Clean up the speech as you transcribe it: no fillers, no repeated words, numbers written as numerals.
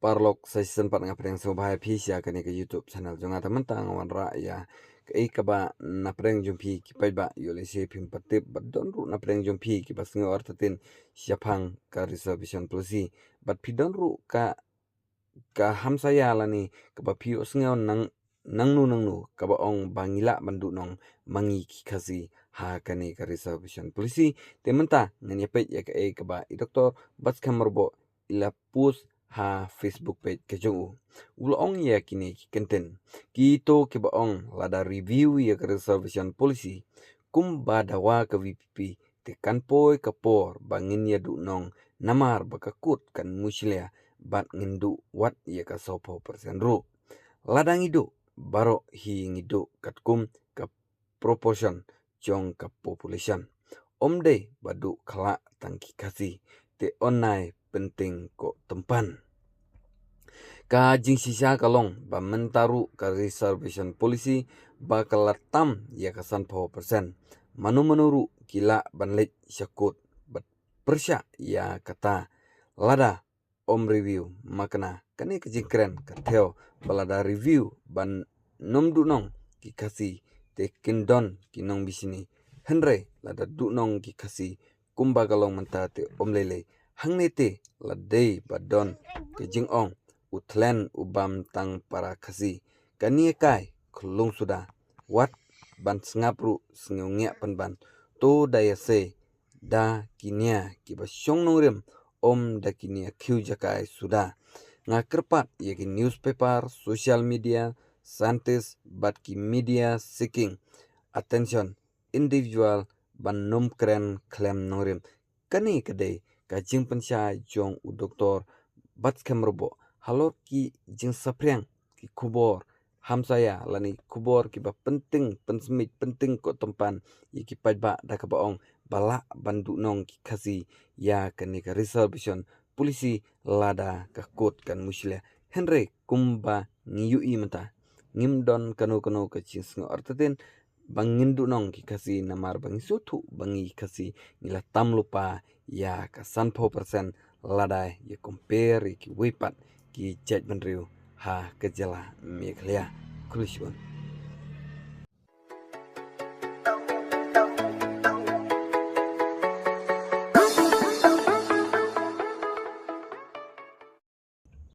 Parlok sa sempat ngapreng so bahaya phisya kani ke YouTube channel jonga tamantang wan ra ya ke kaba napreng jumpi ki ba yole se phim patip badon ru napreng jumpi ki basngo artatin syapang ka reservation policy bat pidon ru ka hamsaya lani kaba phi osngo nangnu kaba ong bangila bandu nong mangi ki khasi ha kani ka reservation policy tementa ngani pe ya ke kaba I doktor bas kamarbo ila pus ha Facebook page ke jong ulo ong ya kini kenten kito ke ba ong lada review ya ke reservation policy kum ba dawa ke VPP te kan poi kapor bangin ya du nong namar bakakut kan muslia bat ngindu wat ya ka sopo persen ru ladang idu baro hi ngidu katkum ka proportion jong ka population omde badu kala tangki kasi te onai penting ko tempan ka jing sisa kalong ba mentaru ka reservation policy ba kalatam ya kasan po persen manu kila banlet syakut bat persya ya kata lada om review makna kani kejingkren katheo balada review ban nomdu nong ki kasi te kindon kinong bisini henre lada du nong ki kasi kumba galong menta te omlele hangnete ladei badon kejing ong utlen ubam tang para kasi kani kai khulung suda wat ban sngapru sngeungya panban to daya se da kinia kiba syong nongrem om da kinia khiu jakai suda ngakerpat yaki newspaper social media scientist bat ki media seeking attention individual ban num kren klem nongrem kani kadai kajing pensya jong u doktor bat kemerbo halor ki jing sapreng ki kubor hamsaya lani kubor ki ba penting pensmit penting ko tempan yaki pajba da ka baong bala bandu nong ki kasi ya kani ka reservation polisi lada ka kot kan muslia henry kumba ngiyu mata ngimdon kanu ka chisngo artatin bangindu nong ki kasi namar bangi sutu bangi kasi nila tamlupa ya ka sanpo persen lada ya compare ki wipat ki chat bandriu ha kejala Meghalaya kulishbon